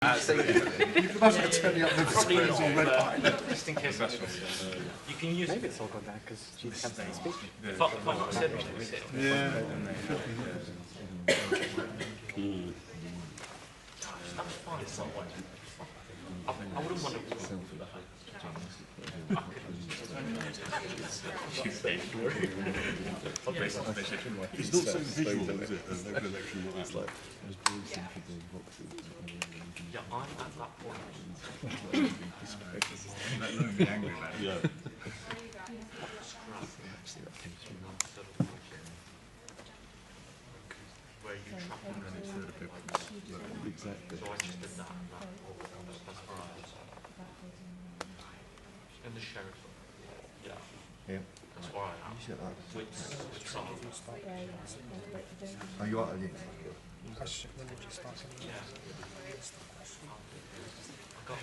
Imagine turning up the squares or red line. Just in case that's you can use Maybe it's all gone down because she can't speak. Yeah. That's fine, it's not like I wouldn't want to It's not so visual, is it? As local election not that like. Yeah, I'm at that point. That no be angry about it. Yeah. Where you trap them and it's exactly. So I just did that and that. That's right. And the sheriff. Yeah. Yeah. That's why I am. With some. Oh, you are? Yeah. Yeah. I got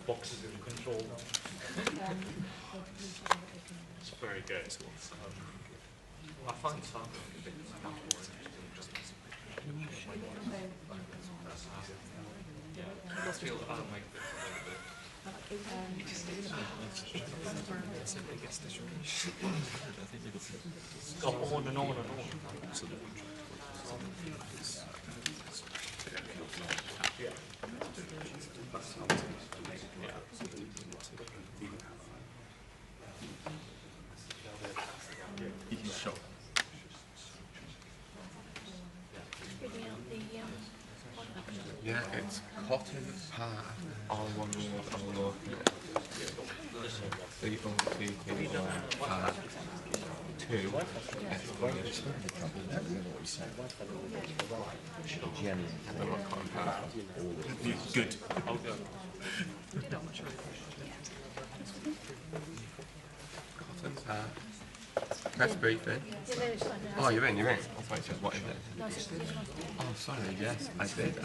boxes in control. It's very good. I find some a bit yeah, I feel that I don't make go on and on and on. Yeah. You can shop. Yeah, it's cotton part R1 North part 2 Good. Cotton part. Press briefing. Oh, you're in. I thought it said what is it? Oh, sorry, yes, I did.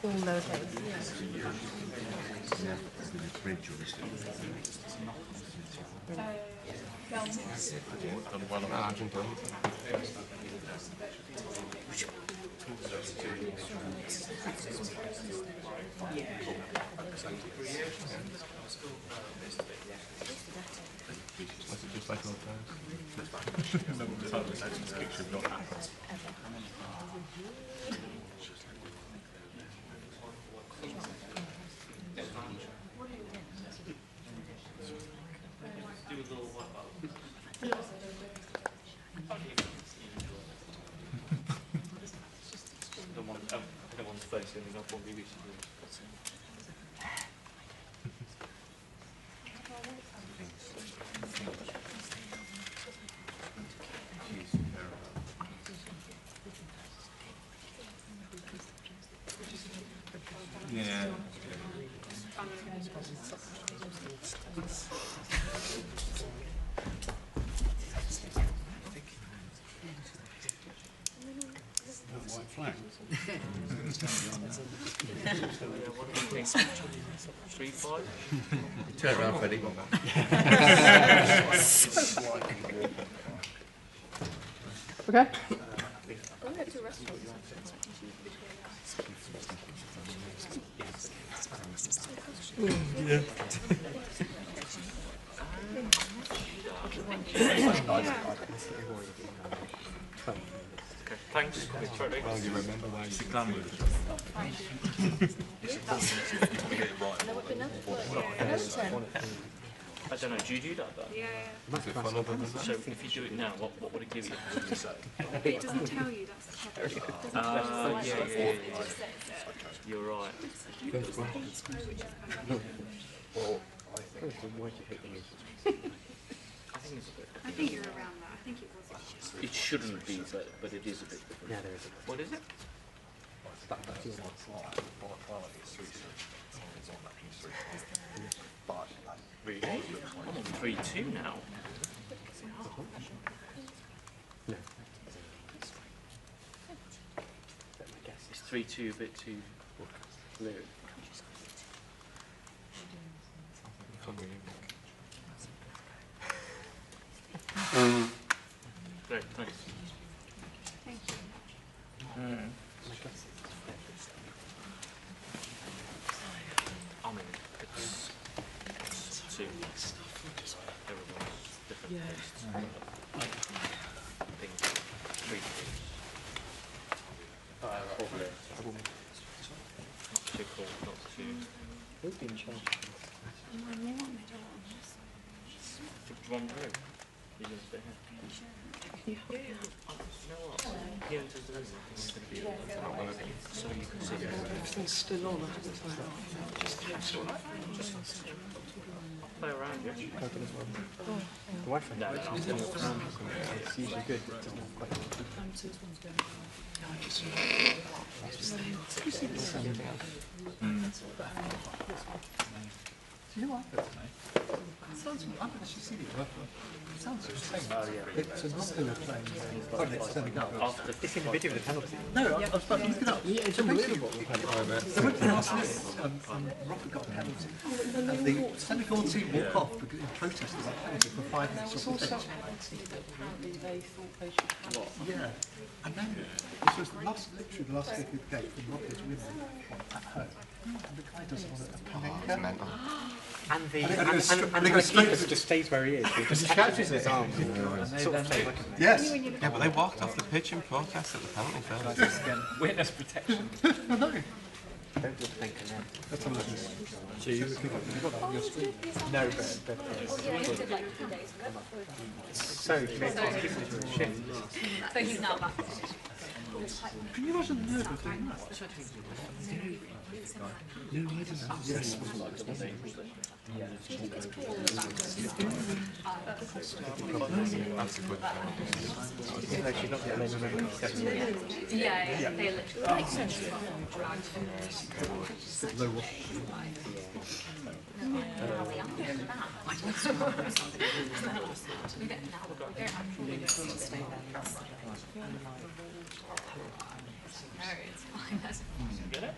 All lowercase. Argentine. Was it just like old times? Everyone's facing up what we used to do. Yeah. White flag. 3-5. Turn around, Freddie. Okay. Yeah. Thanks. Well, you remember why you Sit down with it. I don't know, do you do that though? Yeah, Was it fun other than that? So if you do it now, what would it give you? but it doesn't tell you, that's the problem. Yeah. You're right. I think you're around that. I think it was. It shouldn't be, but it is a bit different. Yeah, there is. What is it? Really? I'm on 3-2 now. No. 3-2 a bit too blue? Great, thanks. Thank you. I mean, it's too, everyone's different tastes. Things, treat things. Probably. Not too cool, not too... We've been changed. Do you want to go? You're going to stay here? You know what? He enters the room, he's going to be so you can see it. Everything's still on. Play around, yeah? The Wi-Fi. No, no, It's usually good, but it doesn't have quite Do you know what I've got tonight? Sounds, I haven't actually seen it. It sounds the same. It's a non-killer plane. Oh, it's turning up. after It's in the video of the penalty. No, I was about to look it up. It's unbelievable. So went to the last minute, Rocket got a penalty. And the Senegal team walked off because in protest of that penalty for 5 minutes. It's also apparently they thought they should have it. Yeah. And then this was literally the last kick of the game from Rocket's winning at home. And the guy doesn't want a Panenka. And the And and they go the straight keeper to- just stays where he is. He just catches his it. arms. Sort of thing. Yes. Yeah, but they walked off the pitch in protest at the penalty first. Witness protection. I know. Don't just think of that. Let's have a look at this. So you got that on your screen? No, but Yeah, he did like 2 days ago. so he made it shift. So he's now back. Can you imagine the nerve of doing that? No, I didn't. Yes. That's a good Even though she's not the only member of the Yeah, they literally makes sense. Low wash. Get it?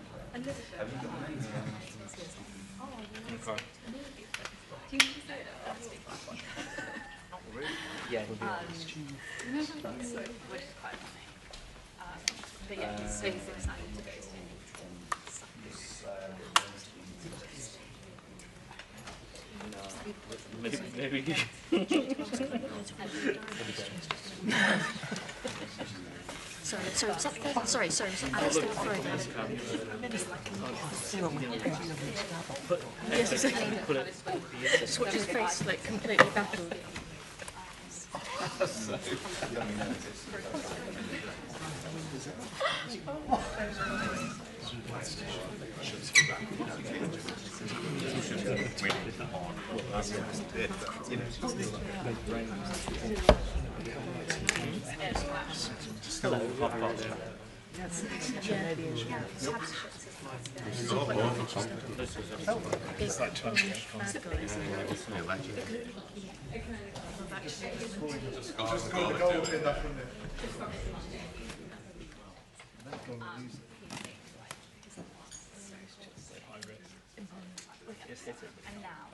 Okay. Yeah. Which is quite funny. But yeah, he's so he's excited to go to Maybe Sorry, was that sorry, was that Alistair throwing Yes, exactly. Just watch his face like completely baffled. It's like trying to get Just score the goal in that from there. And now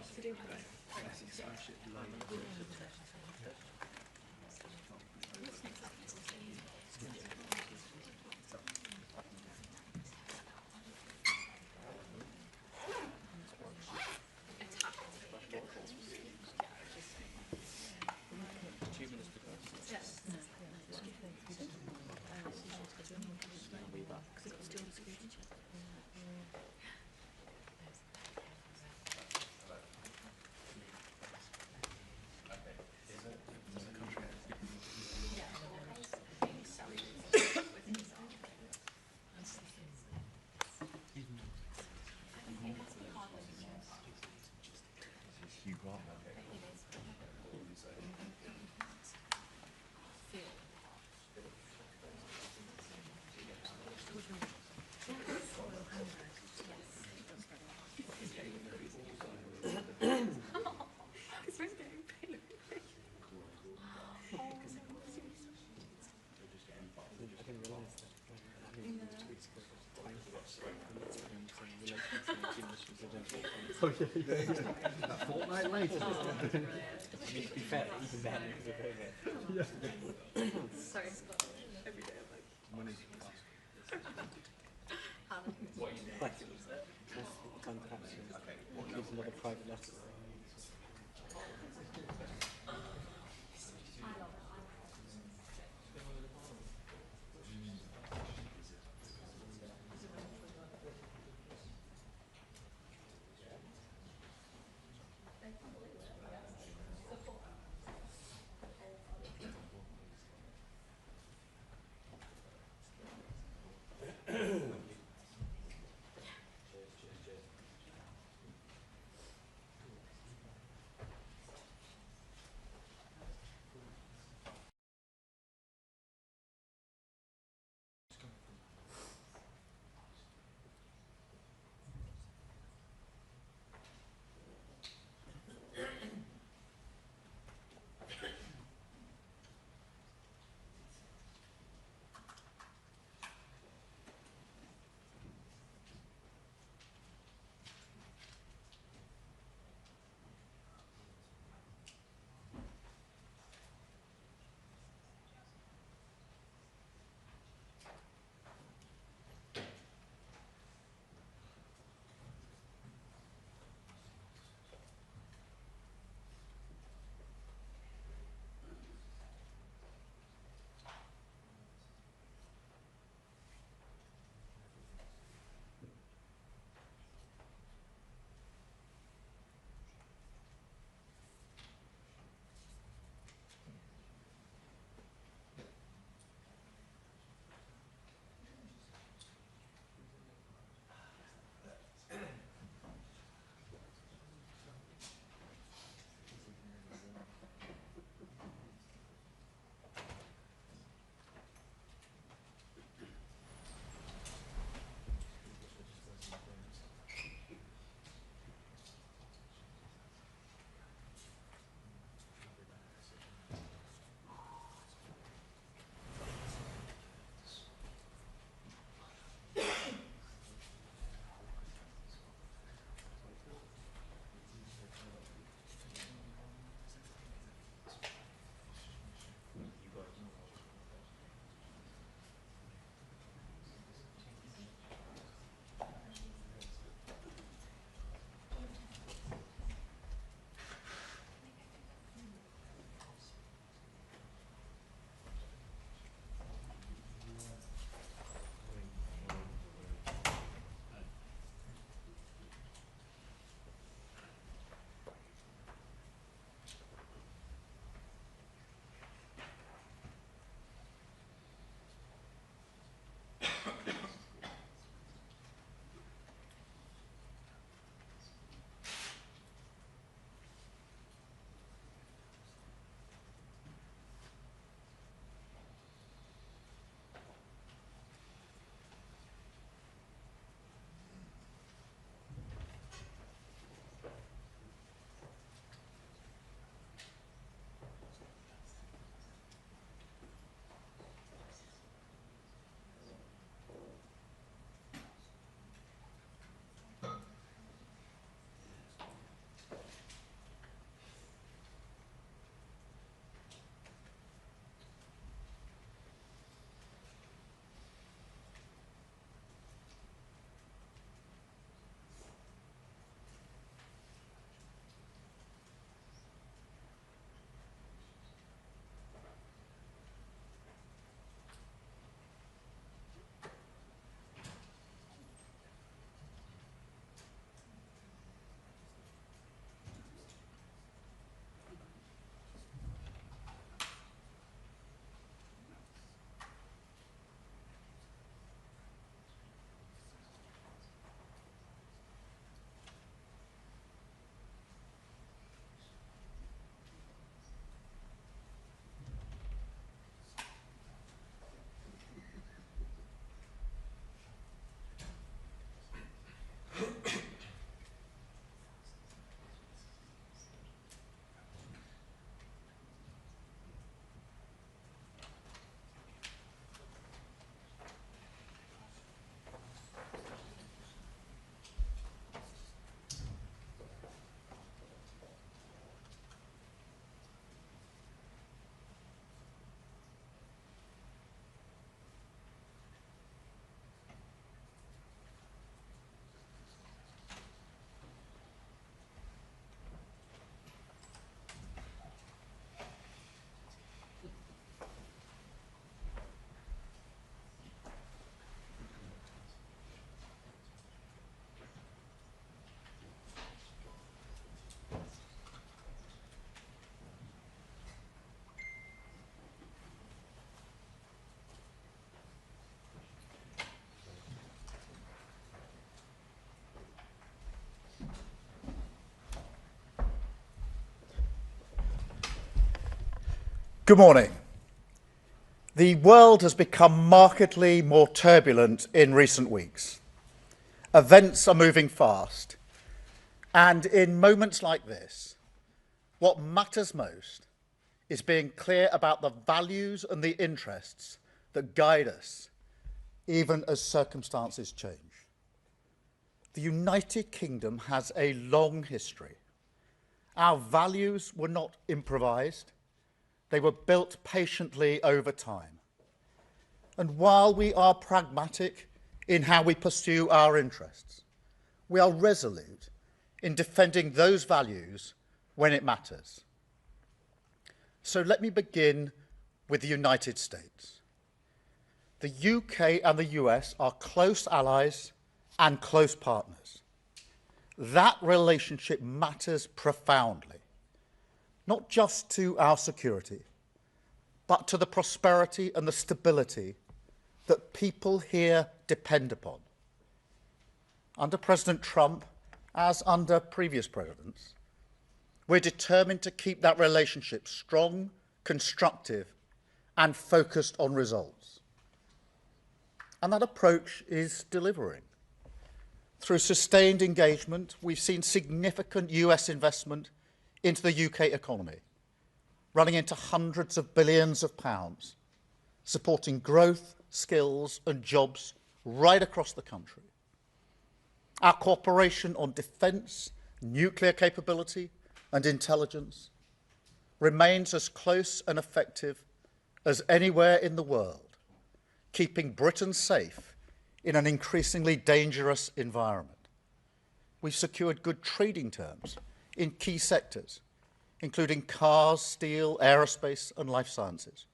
A fortnight later. I mean, to be fair, even then, it was a bit of a... Sorry, Scott. Every day I'm like, Like, that's fantastic. Here's another private letter. Good morning. The world has become markedly more turbulent in recent weeks. Events are moving fast, and in moments like this, what matters most is being clear about the values and the interests that guide us, even as circumstances change. The United Kingdom has a long history. Our values were not improvised. They were built patiently over time. And while we are pragmatic in how we pursue our interests, we are resolute in defending those values when it matters. So let me begin with the United States. The UK and the US are close allies and close partners. That relationship matters profoundly, not just to our security, but to the prosperity and the stability that people here depend upon. Under President Trump, as under previous presidents, we're determined to keep that relationship strong, constructive, and focused on results. And that approach is delivering. Through sustained engagement, we've seen significant US investment into the UK economy, running into hundreds of billions of pounds, supporting growth, skills and jobs right across the country. Our cooperation on defence, nuclear capability and intelligence remains as close and effective as anywhere in the world, keeping Britain safe in an increasingly dangerous environment. We've secured good trading terms in key sectors, including cars, steel, aerospace and life sciences,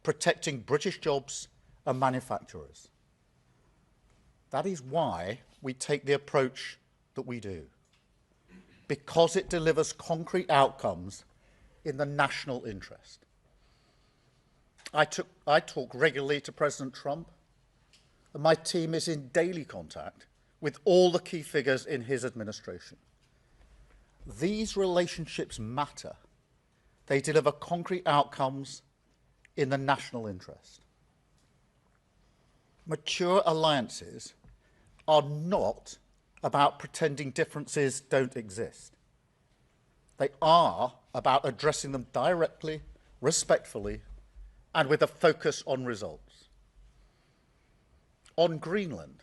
protecting British jobs and manufacturers. That is why we take the approach that we do, because it delivers concrete outcomes in the national interest. I talk regularly to President Trump, and my team is in daily contact with all the key figures in his administration. These relationships matter. They deliver concrete outcomes in the national interest. Mature alliances are not about pretending differences don't exist. They are about addressing them directly, respectfully, and with a focus on results. On Greenland,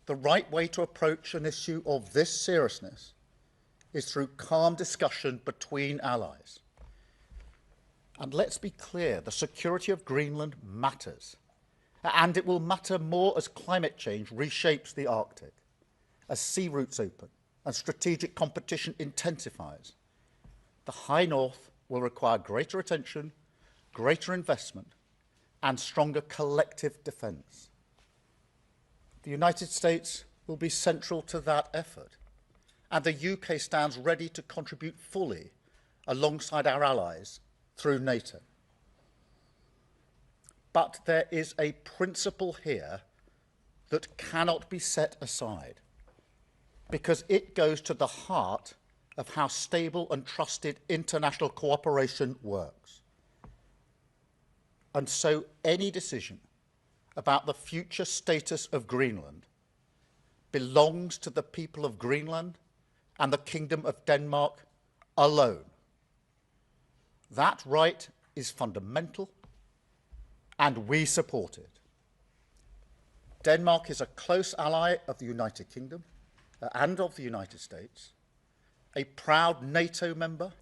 the right way to approach an issue of this seriousness is through calm discussion between allies. And let's be clear, the security of Greenland matters. And it will matter more as climate change reshapes the Arctic, as sea routes open and strategic competition intensifies. The High North will require greater attention, greater investment, and stronger collective defence. The United States will be central to that effort, and the UK stands ready to contribute fully alongside our allies through NATO. But there is a principle here that cannot be set aside, because it goes to the heart of how stable and trusted international cooperation works. And so any decision about the future status of Greenland belongs to the people of Greenland and the Kingdom of Denmark alone. That right is fundamental, and we support it. Denmark is a close ally of the United Kingdom and of the United States, a proud NATO member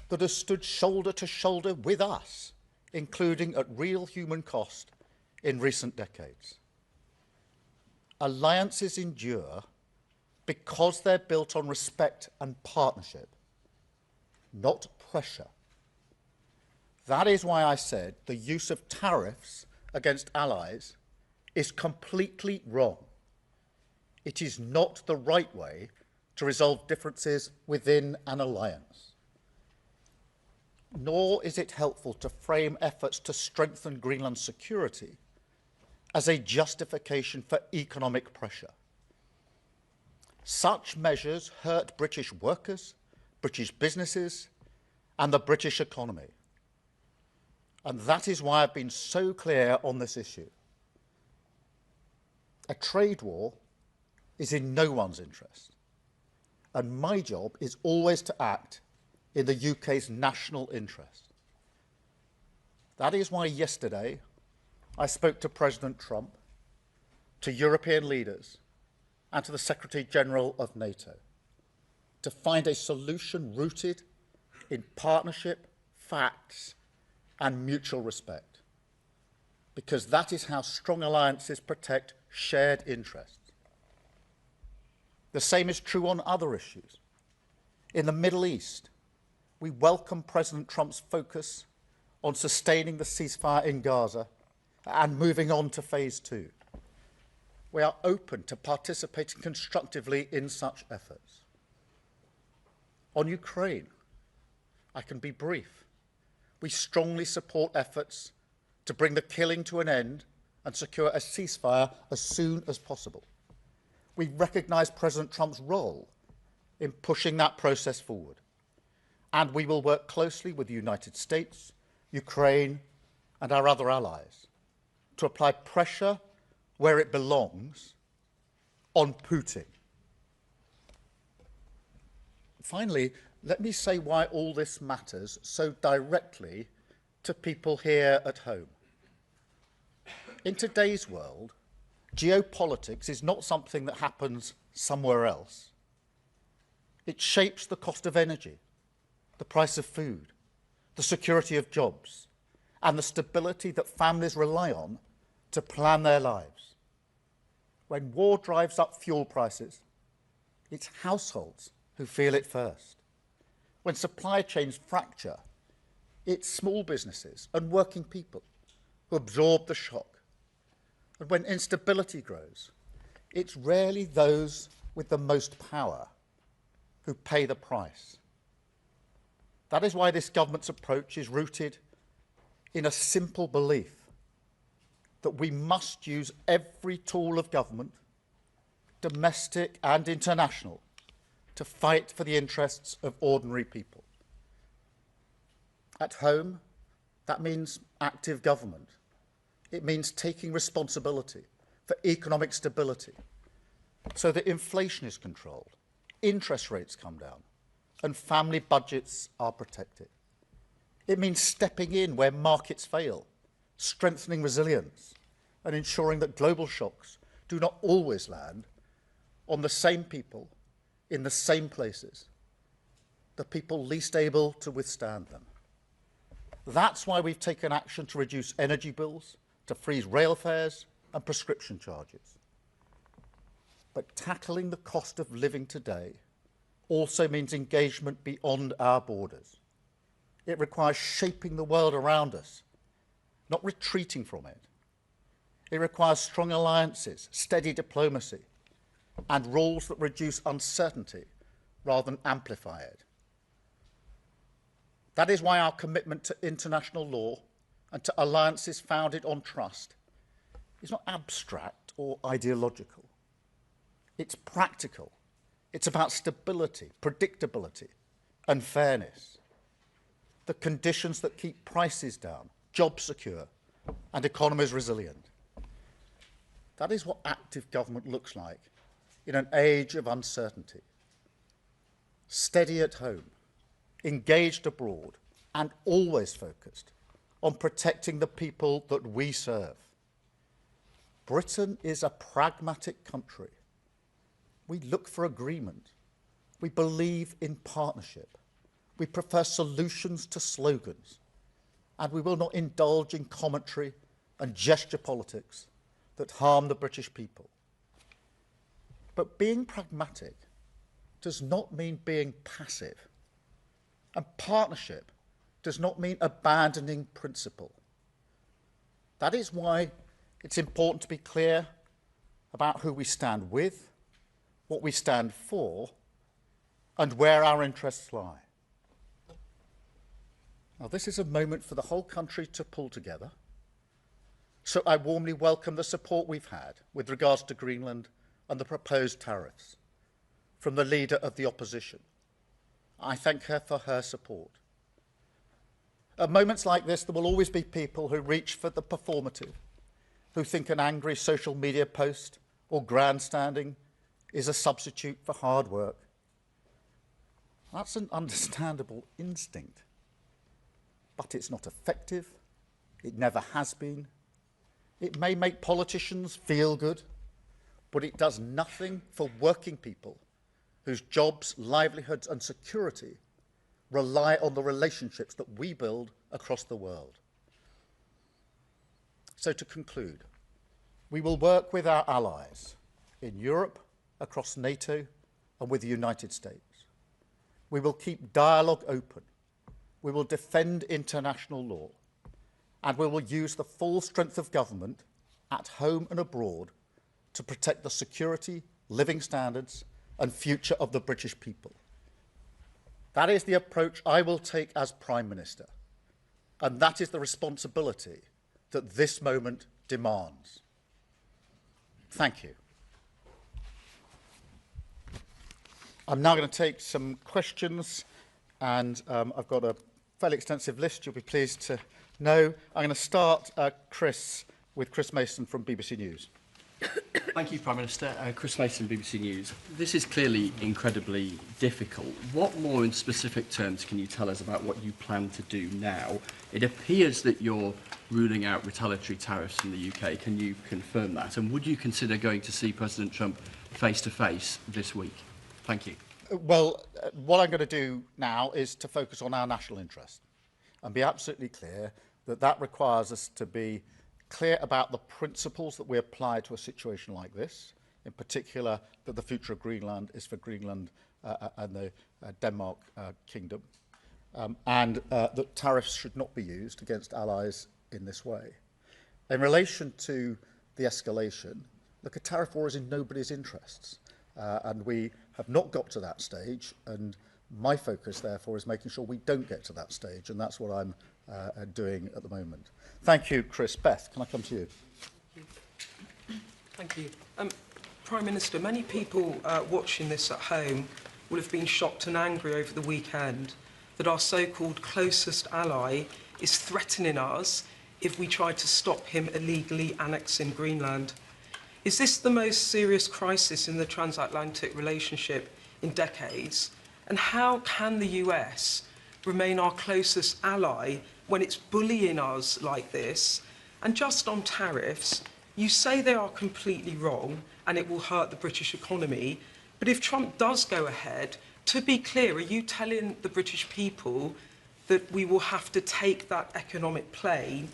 that has stood shoulder to shoulder with us, including at real human cost in recent decades. Alliances endure because they're built on respect and partnership, not pressure. That is why I said the use of tariffs against allies is completely wrong. It is not the right way to resolve differences within an alliance. Nor is it helpful to frame efforts to strengthen Greenland's security as a justification for economic pressure. Such measures hurt British workers, British businesses, and the British economy. And that is why I've been so clear on this issue. A trade war is in no one's interest. And my job is always to act in the UK's national interest. That is why yesterday I spoke to President Trump, to European leaders, and to the Secretary General of NATO to find a solution rooted in partnership, facts, and mutual respect. Because that is how strong alliances protect shared interests. The same is true on other issues. In the Middle East, we welcome President Trump's focus on sustaining the ceasefire in Gaza and moving on to phase 2. We are open to participating constructively in such efforts. On Ukraine, I can be brief. We strongly support efforts to bring the killing to an end and secure a ceasefire as soon as possible. We recognise President Trump's role in pushing that process forward. And we will work closely with the United States, Ukraine, and our other allies to apply pressure where it belongs on Putin. Finally, let me say why all this matters so directly to people here at home. In today's world, geopolitics is not something that happens somewhere else. It shapes the cost of energy, the price of food, the security of jobs, and the stability that families rely on to plan their lives. When war drives up fuel prices, it's households who feel it first. When supply chains fracture, it's small businesses and working people who absorb the shock. And when instability grows, it's rarely those with the most power who pay the price. That is why this government's approach is rooted in a simple belief that we must use every tool of government, domestic and international, to fight for the interests of ordinary people. At home, that means active government. It means taking responsibility for economic stability so that inflation is controlled, interest rates come down, and family budgets are protected. It means stepping in where markets fail, strengthening resilience, and ensuring that global shocks do not always land on the same people in the same places, the people least able to withstand them. That's why we've taken action to reduce energy bills, to freeze rail fares and prescription charges. But tackling the cost of living today also means engagement beyond our borders. It requires shaping the world around us, not retreating from it. It requires strong alliances, steady diplomacy, and rules that reduce uncertainty rather than amplify it. That is why our commitment to international law and to alliances founded on trust is not abstract or ideological. It's practical. It's about stability, predictability, and fairness. The conditions that keep prices down, jobs secure, and economies resilient. That is what active government looks like in an age of uncertainty. Steady at home, engaged abroad, and always focused on protecting the people that we serve. Britain is a pragmatic country. We look for agreement. We believe in partnership. We prefer solutions to slogans. And we will not indulge in commentary and gesture politics that harm the British people. But being pragmatic does not mean being passive. And partnership does not mean abandoning principle. That is why it's important to be clear about who we stand with, what we stand for, and where our interests lie. Now, this is a moment for the whole country to pull together. So I warmly welcome the support we've had with regards to Greenland and the proposed tariffs from the leader of the opposition. I thank her for her support. At moments like this, there will always be people who reach for the performative, who think an angry social media post or grandstanding is a substitute for hard work. That's an understandable instinct, but it's not effective. It never has been. It may make politicians feel good, but it does nothing for working people whose jobs, livelihoods and security rely on the relationships that we build across the world. So to conclude, we will work with our allies in Europe, across NATO and with the United States. We will keep dialogue open. We will defend international law. And we will use the full strength of government at home and abroad to protect the security, living standards and future of the British people. That is the approach I will take as Prime Minister, and that is the responsibility that this moment demands. Thank you. I'm now going to take some questions, and I've got a fairly extensive list, you'll be pleased to know. I'm going to start, with Chris Mason from BBC News. Thank you, Prime Minister. Chris Mason, BBC News. This is clearly incredibly difficult. What more in specific terms can you tell us about what you plan to do now? It appears that you're ruling out retaliatory tariffs in the UK. Can you confirm that? And would you consider going to see President Trump face-to-face this week? Thank you. Well, what I'm going to do now is to focus on our national interest and be absolutely clear that that requires us to be clear about the principles that we apply to a situation like this, in particular that the future of Greenland is for Greenland and the Denmark Kingdom, and that tariffs should not be used against allies in this way. In relation to the escalation, look, a tariff war is in nobody's interests, and we have not got to that stage, and my focus, therefore, is making sure we don't get to that stage, and that's what I'm doing at the moment. Thank you, Chris. Beth, can I come to you? Thank you. Prime Minister, many people watching this at home will have been shocked and angry over the weekend that our so-called closest ally is threatening us if we try to stop him illegally annexing Greenland. Is this the most serious crisis in the transatlantic relationship in decades? And how can the US remain our closest ally when it's bullying us like this? And just on tariffs, you say they are completely wrong and it will hurt the British economy, but if Trump does go ahead, to be clear, are you telling the British people that we will have to take that economic pain,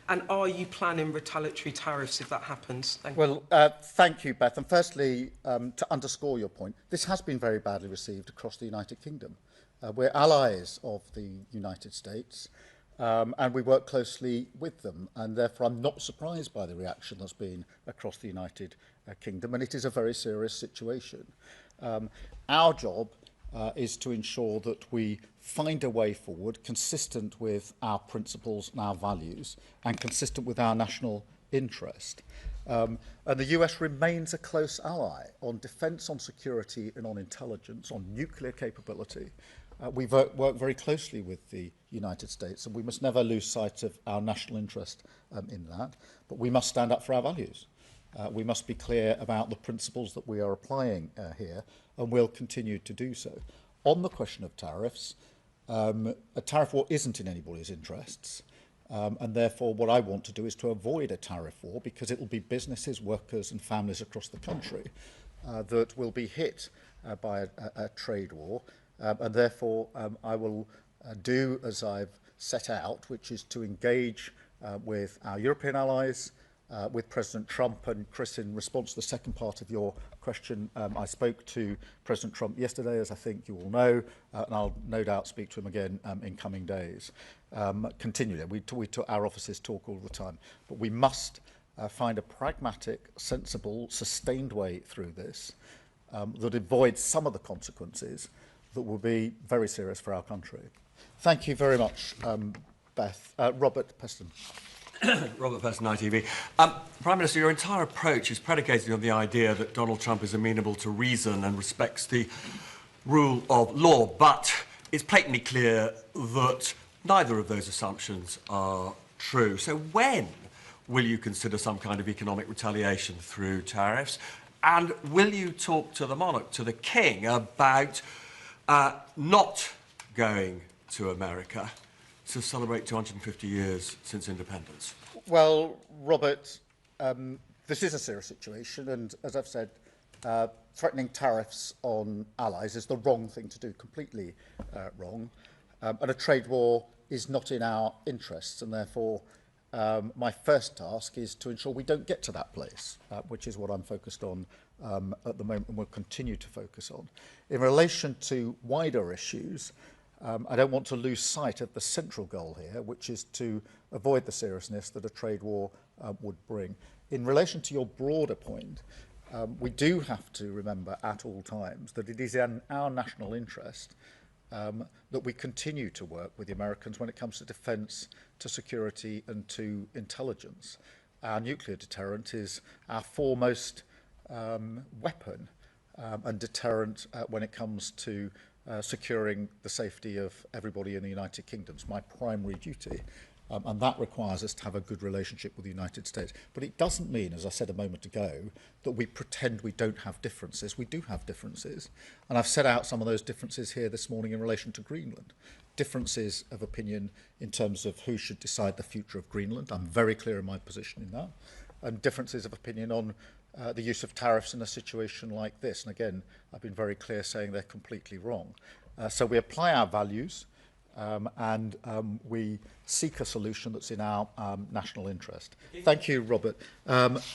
and are you planning retaliatory tariffs if that happens? Thank you. Well, thank you, Beth. And firstly, to underscore your point, this has been very badly received across the United Kingdom. We're allies of the United States, and we work closely with them, and therefore I'm not surprised by the reaction that's been across the United Kingdom, and it is a very serious situation. Our job is to ensure that we find a way forward consistent with our principles and our values and consistent with our national interest. And the US remains a close ally on defence, on security and on intelligence, on nuclear capability. We work very closely with the United States, and we must never lose sight of our national interest in that. But we must stand up for our values. We must be clear about the principles that we are applying here, and will continue to do so. On the question of tariffs, a tariff war isn't in anybody's interests. And therefore, what I want to do is to avoid a tariff war, because it will be businesses, workers and families across the country that will be hit by a trade war. And therefore, I will do as I've set out, which is to engage with our European allies, with President Trump. And Chris, in response to the second part of your question, I spoke to President Trump yesterday, as I think you all know, and I'll no doubt speak to him again in coming days. Continually, our offices talk all the time, but we must find a pragmatic, sensible, sustained way through this that avoids some of the consequences that will be very serious for our country. Thank you very much, Beth. Robert Peston. Robert Peston, ITV. Prime Minister, your entire approach is predicated on the idea that Donald Trump is amenable to reason and respects the rule of law, but it's patently clear that neither of those assumptions are true. So when will you consider some kind of economic retaliation through tariffs? And will you talk to the monarch, to the king, about not going to America to celebrate 250 years since independence? Well, Robert, this is a serious situation, and as I've said, threatening tariffs on allies is the wrong thing to do, completely wrong. And a trade war is not in our interests, and therefore my first task is to ensure we don't get to that place, which is what I'm focused on at the moment and will continue to focus on. In relation to wider issues, I don't want to lose sight of the central goal here, which is to avoid the seriousness that a trade war would bring. In relation to your broader point, we do have to remember at all times that it is in our national interest that we continue to work with the Americans when it comes to defence, to security and to intelligence. Our nuclear deterrent is our foremost weapon and deterrent when it comes to securing the safety of everybody in the United Kingdom. It's my primary duty. And that requires us to have a good relationship with the United States. But it doesn't mean, as I said a moment ago, that we pretend we don't have differences. We do have differences. And I've set out some of those differences here this morning in relation to Greenland. Differences of opinion in terms of who should decide the future of Greenland. I'm very clear in my position in that. And differences of opinion on the use of tariffs in a situation like this. And again, I've been very clear saying they're completely wrong. So we apply our values. And we seek a solution that's in our national interest. Thank you, Robert.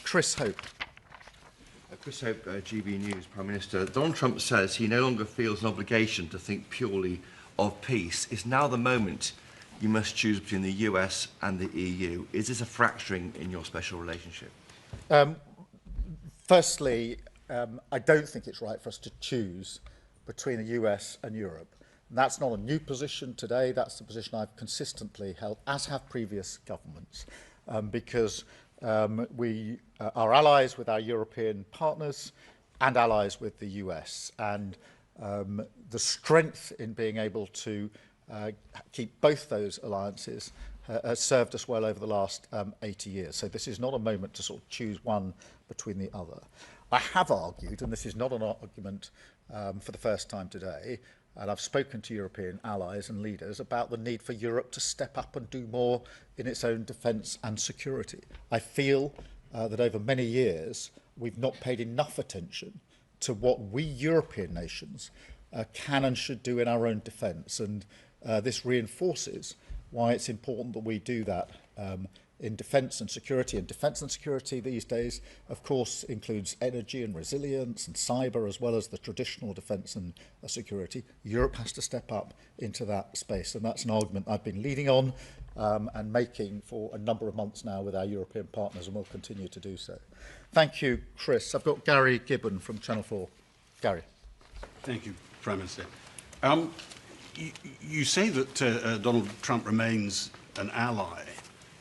Chris Hope. Chris Hope, GB News, Prime Minister. Donald Trump says he no longer feels an obligation to think purely of peace. It's now the moment you must choose between the US and the EU. Is this a fracturing in your special relationship? Firstly, I don't think it's right for us to choose between the US and Europe. That's not a new position today. That's the position I've consistently held, as have previous governments, because we are allies with our European partners and allies with the US. And the strength in being able to keep both those alliances has served us well over the last 80 years. So this is not a moment to sort of choose one between the other. I have argued, and this is not an argument for the first time today, and I've spoken to European allies and leaders about the need for Europe to step up and do more in its own defence and security. I feel that over many years we've not paid enough attention to what we European nations can and should do in our own defence, and this reinforces why it's important that we do that in defence and security. And defence and security these days, of course, includes energy and resilience and cyber, as well as the traditional defence and security. Europe has to step up into that space, and that's an argument I've been leading on and making for a number of months now with our European partners, and will continue to do so. Thank you, Chris. I've got Gary Gibbon from Channel 4. Gary. Thank you, Prime Minister. You say that Donald Trump remains an ally,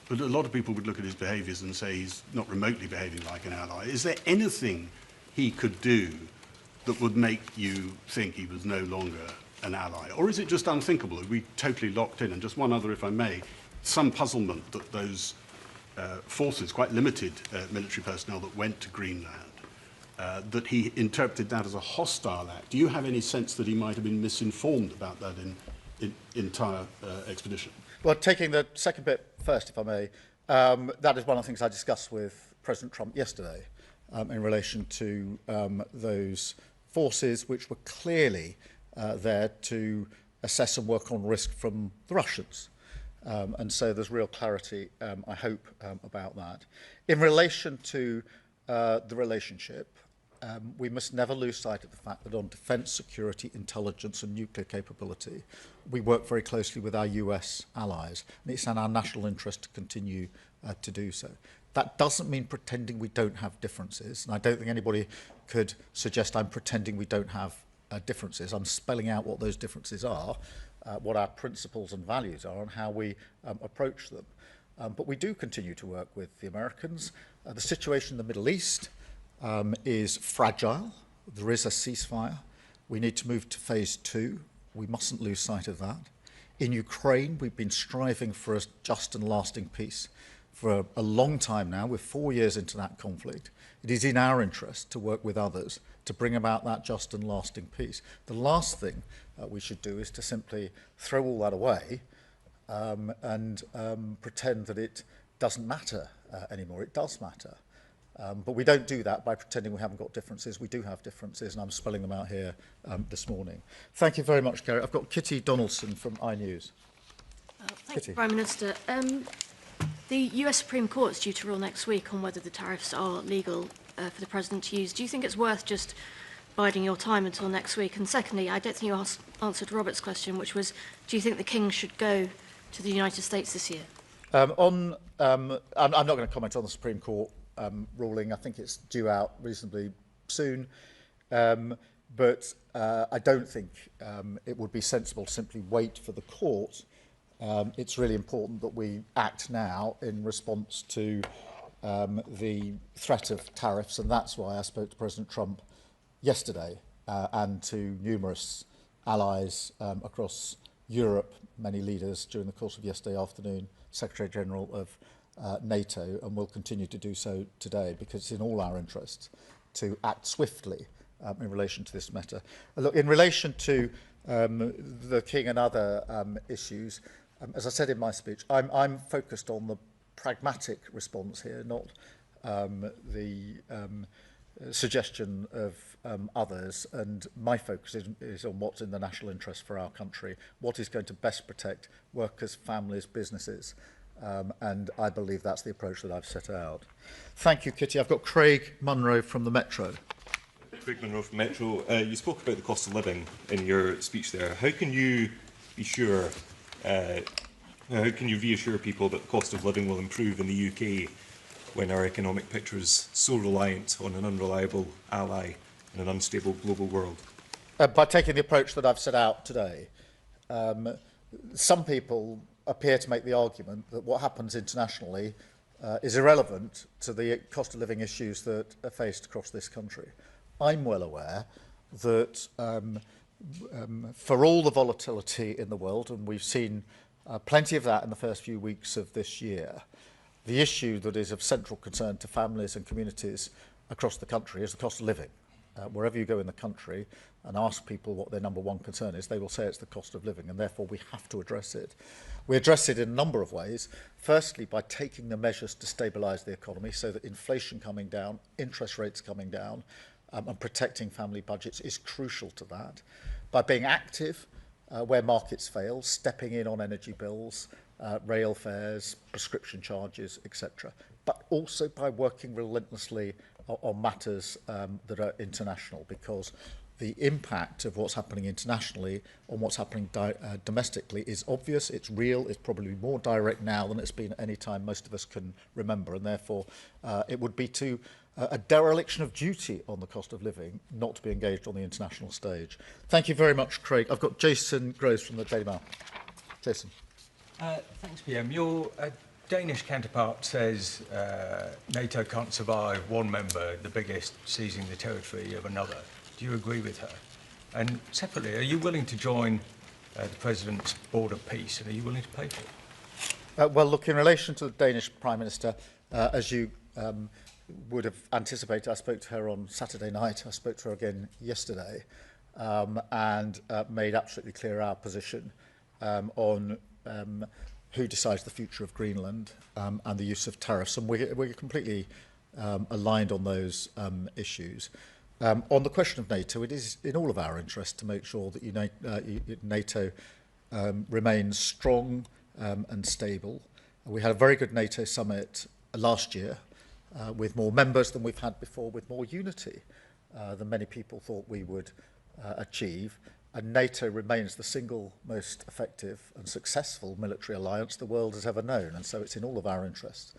but a lot of people would look at his behaviours and say he's not remotely behaving like an ally. Is there anything he could do that would make you think he was no longer an ally? Or is it just unthinkable? Are we totally locked in? And just one other, if I may, some puzzlement that those forces, quite limited military personnel that went to Greenland, that he interpreted that as a hostile act. Do you have any sense that he might have been misinformed about that in entire expedition? Well, taking the second bit first, if I may, that is one of the things I discussed with President Trump yesterday in relation to those forces which were clearly there to assess and work on risk from the Russians. And so there's real clarity, I hope, about that. In relation to the relationship, we must never lose sight of the fact that on defence, security, intelligence and nuclear capability, we work very closely with our US allies, and it's in our national interest to continue to do so. That doesn't mean pretending we don't have differences, and I don't think anybody could suggest I'm pretending we don't have differences. I'm spelling out what those differences are, what our principles and values are, and how we approach them. But we do continue to work with the Americans. The situation in the Middle East is fragile. There is a ceasefire. We need to move to phase 2. We mustn't lose sight of that. In Ukraine, we've been striving for a just and lasting peace for a long time now. We're 4 years into that conflict. It is in our interest to work with others to bring about that just and lasting peace. The last thing we should do is to simply throw all that away and pretend that it doesn't matter anymore. It does matter. But we don't do that by pretending we haven't got differences. We do have differences, and I'm spelling them out here this morning. Thank you very much, Gary. I've got Kitty Donaldson from iNews. Thank you, Prime Minister. The US Supreme Court is due to rule next week on whether the tariffs are legal for the President to use. Do you think it's worth just biding your time until next week? And secondly, I don't think you answered Robert's question, which was, do you think the King should go to the United States this year? I'm not going to comment on the Supreme Court ruling. I think it's due out reasonably soon. But I don't think it would be sensible to simply wait for the court. It's really important that we act now in response to the threat of tariffs, and that's why I spoke to President Trump yesterday and to numerous allies across Europe, many leaders during the course of yesterday afternoon, Secretary General of NATO, and will continue to do so today, because it's in all our interests to act swiftly in relation to this matter. Look, in relation to the King and other issues, as I said in my speech, I'm focused on the pragmatic response here, not the suggestion of others, and my focus is on what's in the national interest for our country, what is going to best protect workers, families, businesses, and I believe that's the approach that I've set out. Thank you, Kitty. I've got Craig Munro from the Metro. Craig Munro from Metro. You spoke about the cost of living in your speech there. How can you be sure, how can you reassure people that the cost of living will improve in the UK when our economic picture is so reliant on an unreliable ally in an unstable global world? By taking the approach that I've set out today. Some people appear to make the argument that what happens internationally is irrelevant to the cost of living issues that are faced across this country. I'm well aware that for all the volatility in the world, and we've seen plenty of that in the first few weeks of this year, the issue that is of central concern to families and communities across the country is the cost of living. Wherever you go in the country and ask people what their number one concern is, they will say it's the cost of living, and therefore we have to address it. We address it in a number of ways. Firstly, by taking the measures to stabilise the economy so that inflation coming down, interest rates coming down, and protecting family budgets is crucial to that. By being active where markets fail, stepping in on energy bills, rail fares, prescription charges, etc. But also by working relentlessly on matters that are international, because the impact of what's happening internationally on what's happening domestically is obvious, it's real, it's probably more direct now than it's been at any time most of us can remember, and therefore it would be a dereliction of duty on the cost of living not to be engaged on the international stage. Thank you very much, Craig. I've got Jason Groves from the Daily Mail. Jason. Thanks, PM. Your Danish counterpart says NATO can't survive one member, the biggest, seizing the territory of another. Do you agree with her? And separately, are you willing to join the President's Board of Peace, and are you willing to pay for it? Well, look, in relation to the Danish Prime Minister, as you would have anticipated, I spoke to her on Saturday night, I spoke to her again yesterday, and made absolutely clear our position on who decides the future of Greenland and the use of tariffs, and we're completely aligned on those issues. On the question of NATO, it is in all of our interest to make sure that NATO remains strong and stable. We had a very good NATO summit last year with more members than we've had before, with more unity than many people thought we would achieve. And NATO remains the single most effective and successful military alliance the world has ever known. And so it's in all of our interests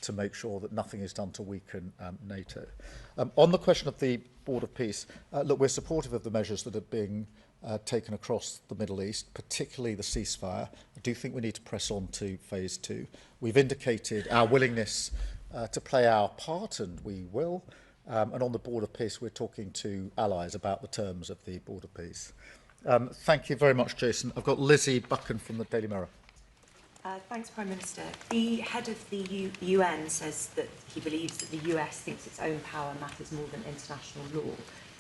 to make sure that nothing is done to weaken NATO. On the question of the Board of Peace, look, we're supportive of the measures that are being taken across the Middle East, particularly the ceasefire. I do think we need to press on to phase 2. We've indicated our willingness to play our part, and we will. And on the Board of Peace, we're talking to allies about the terms of the Board of Peace. Thank you very much, Jason. I've got Lizzie Buchan from the Daily Mirror. Thanks, Prime Minister. The head of the UN says that he believes that the US thinks its own power matters more than international law.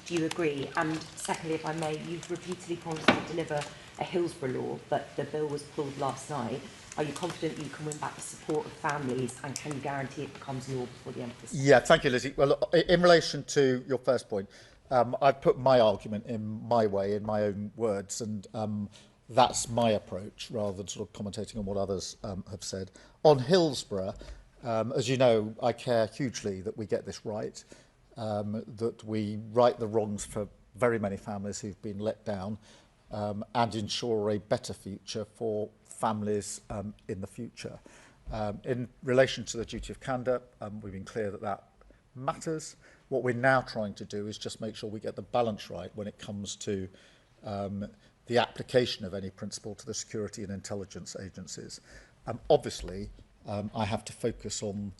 Do you agree? And secondly, if I may, you've repeatedly promised to deliver a Hillsborough law, but the bill was pulled last night. Are you confident you can win back the support of families, and can you guarantee it becomes law before the end of this? Yeah, thank you, Lizzie. Well, in relation to your first point, I've put my argument in my way, in my own words, and that's my approach, rather than sort of commentating on what others have said. On Hillsborough, as you know, I care hugely that we get this right, that we right the wrongs for very many families who've been let down, and ensure a better future for families in the future. In relation to the duty of candour, we've been clear that that matters. What we're now trying to do is just make sure we get the balance right when it comes to the application of any principle to the security and intelligence agencies. Obviously, I have to focus on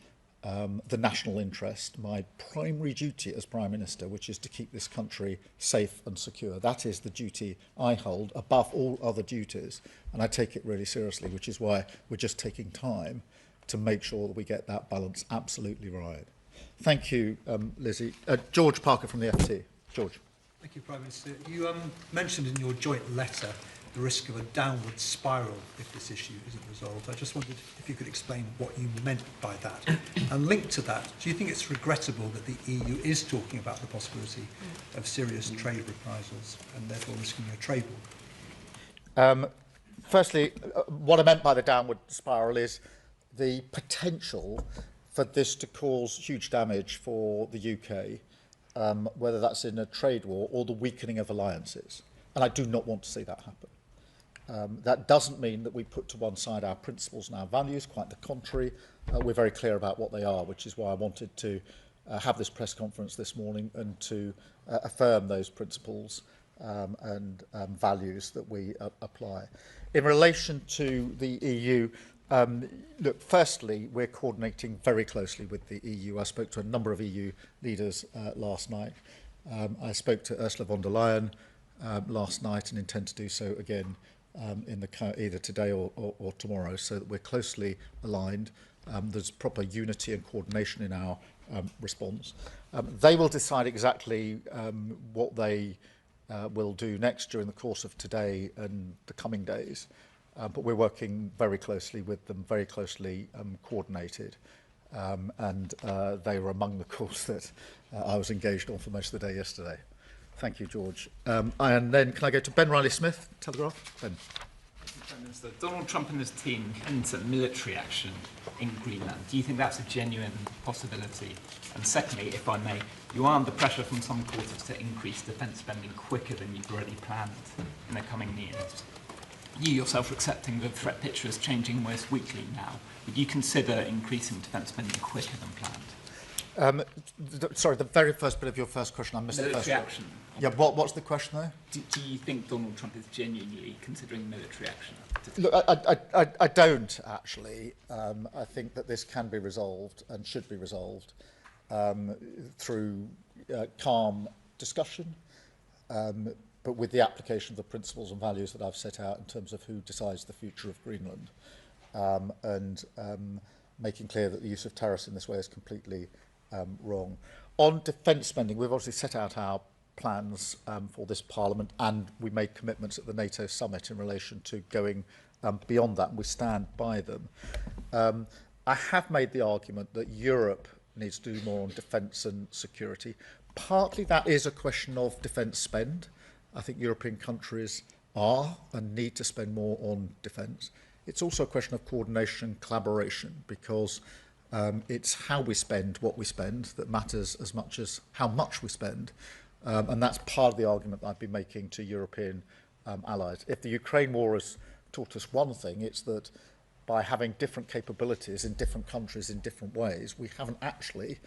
the national interest, my primary duty as Prime Minister, which is to keep this country safe and secure. That is the duty I hold above all other duties, and I take it really seriously, which is why we're just taking time to make sure that we get that balance absolutely right. Thank you, Lizzie. George Parker from the FT. George. Thank you, Prime Minister. You mentioned in your joint letter the risk of a downward spiral if this issue isn't resolved. I just wondered if you could explain what you meant by that. And linked to that, do you think it's regrettable that the EU is talking about the possibility of serious trade reprisals and therefore risking a trade war? Firstly, what I meant by the downward spiral is the potential for this to cause huge damage for the UK, whether that's in a trade war or the weakening of alliances. And I do not want to see that happen. That doesn't mean that we put to one side our principles and our values, quite the contrary. We're very clear about what they are, which is why I wanted to have this press conference this morning and to affirm those principles and values that we apply. In relation to the EU, look, firstly, we're coordinating very closely with the EU. I spoke to a number of EU leaders last night. I spoke to Ursula von der Leyen last night and intend to do so again either today or tomorrow, so that we're closely aligned. There's proper unity and coordination in our response. They will decide exactly what they will do next during the course of today and the coming days. But we're working very closely with them, very closely coordinated. And they were among the calls that I was engaged on for most of the day yesterday. Thank you, George. And then can I go to Ben Riley-Smith, Telegraph? Ben. Prime Minister, Donald Trump and his team hint at military action in Greenland. Do you think that's a genuine possibility? And secondly, if I may, you are under pressure from some quarters to increase defence spending quicker than you've already planned in the coming years. You yourself are accepting the threat picture is changing almost weekly now. Would you consider increasing defence spending quicker than planned? Sorry, the very first bit of your first question, I missed the first action. Yeah, what's the question there? Do you think Donald Trump is genuinely considering military action? Look, I don't, actually. I think that this can be resolved and should be resolved through calm discussion, but with the application of the principles and values that I've set out in terms of who decides the future of Greenland, and making clear that the use of tariffs in this way is completely wrong. On defence spending, we've obviously set out our plans for this Parliament, and we made commitments at the NATO summit in relation to going beyond that, and we stand by them. I have made the argument that Europe needs to do more on defence and security. Partly that is a question of defence spend. I think European countries are and need to spend more on defence. It's also a question of coordination and collaboration, because it's how we spend what we spend that matters as much as how much we spend. And that's part of the argument that I've been making to European allies. If the Ukraine war has taught us one thing, it's that by having different capabilities in different countries in different ways, we haven't actually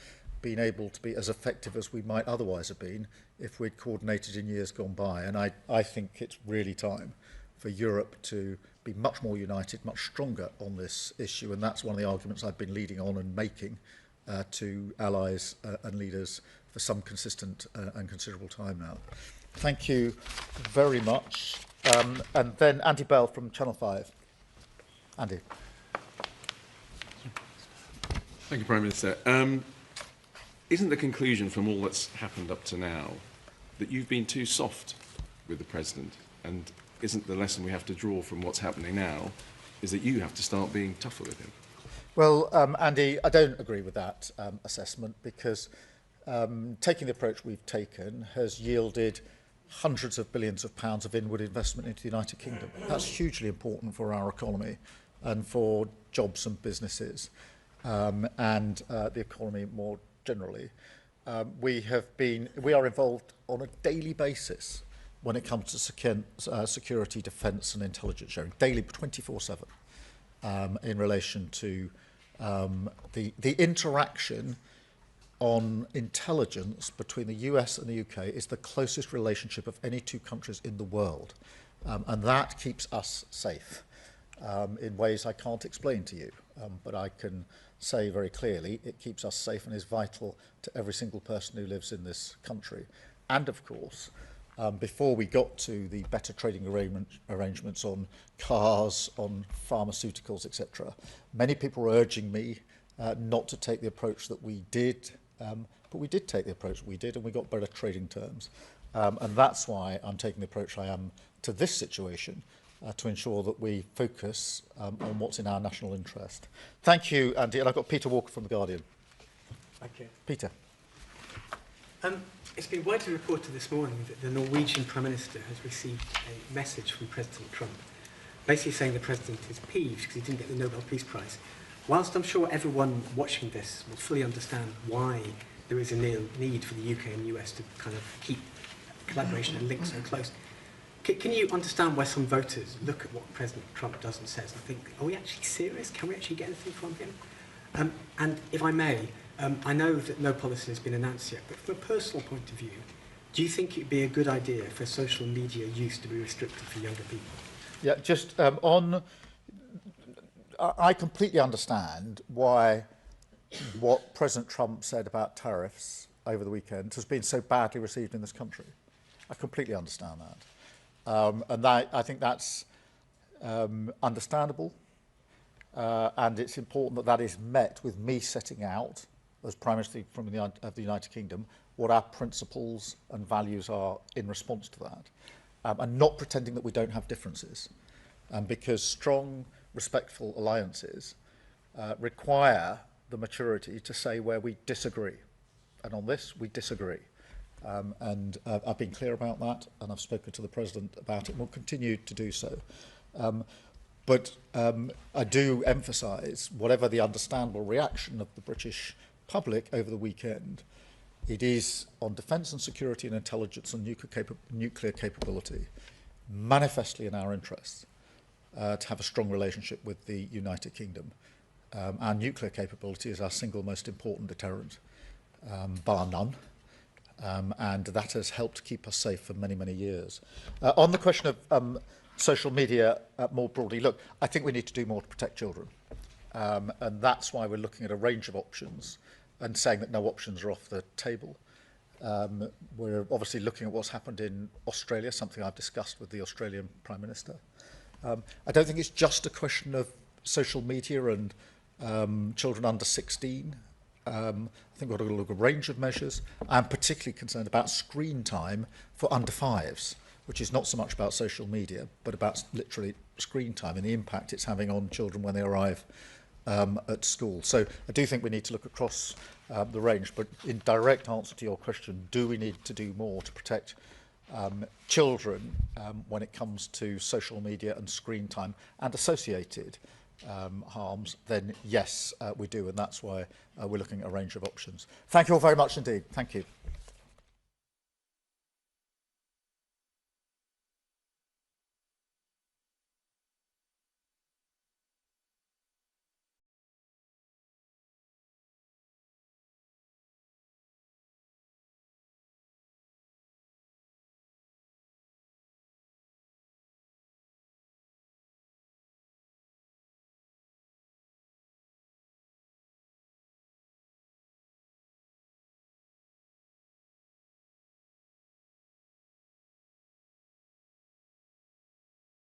been able to be as effective as we might otherwise have been if we'd coordinated in years gone by. And I think it's really time for Europe to be much more united, much stronger on this issue, and that's one of the arguments I've been leading on and making to allies and leaders for some consistent and considerable time now. Thank you very much. And then Andy Bell from Channel 5. Andy. Thank you, Prime Minister. Isn't the conclusion from all that's happened up to now that you've been too soft with the President? And isn't the lesson we have to draw from what's happening now is that you have to start being tougher with him? Well, Andy, I don't agree with that assessment because taking the approach we've taken has yielded hundreds of billions of pounds of inward investment into the United Kingdom. That's hugely important for our economy and for jobs and businesses and the economy more generally. We are involved on a daily basis when it comes to security, defence and intelligence sharing, daily 24/7 in relation to the interaction on intelligence between the US and the UK is the closest relationship of any two countries in the world. And that keeps us safe in ways I can't explain to you. But I can say very clearly it keeps us safe and is vital to every single person who lives in this country. And of course, before we got to the better trading arrangements on cars, on pharmaceuticals, etc., many people were urging me not to take the approach that we did, but we did take the approach we did and we got better trading terms. And that's why I'm taking the approach I am to this situation, to ensure that we focus on what's in our national interest. Thank you, Andy. And I've got Peter Walker from The Guardian. Thank you. Peter. It's been widely reported this morning that the Norwegian Prime Minister has received a message from President Trump, basically saying the President is peeved because he didn't get the Nobel Peace Prize. Whilst I'm sure everyone watching this will fully understand why there is a need for the UK and the US to kind of keep collaboration and links so close, can you understand why some voters look at what President Trump does and says and think, are we actually serious? Can we actually get anything from him? And if I may, I know that no policy has been announced yet, but from a personal point of view, do you think it would be a good idea for social media use to be restricted for younger people? Yeah, just I completely understand why what President Trump said about tariffs over the weekend has been so badly received in this country. I completely understand that. And I think that's understandable. And it's important that that is met with me setting out, as Prime Minister of the United Kingdom, what our principles and values are in response to that. And not pretending that we don't have differences. Because strong, respectful alliances require the maturity to say where we disagree. And on this, we disagree. And I've been clear about that, and I've spoken to the President about it, and will continue to do so. But I do emphasise, whatever the understandable reaction of the British public over the weekend, it is on defence and security and intelligence and nuclear capability, manifestly in our interests, to have a strong relationship with the United Kingdom. Our nuclear capability is our single most important deterrent, bar none. And that has helped keep us safe for many, many years. On the question of social media more broadly, look, I think we need to do more to protect children. And that's why we're looking at a range of options and saying that no options are off the table. We're obviously looking at what's happened in Australia, something I've discussed with the Australian Prime Minister. I don't think it's just a question of social media and children under 16. I think we've got to look at a range of measures. I'm particularly concerned about screen time for under 5s, which is not so much about social media, but about literally screen time and the impact it's having on children when they arrive at school. So I do think we need to look across the range, but in direct answer to your question, do we need to do more to protect children when it comes to social media and screen time and associated harms, then yes, we do, and that's why we're looking at a range of options. Thank you all very much indeed. Thank you.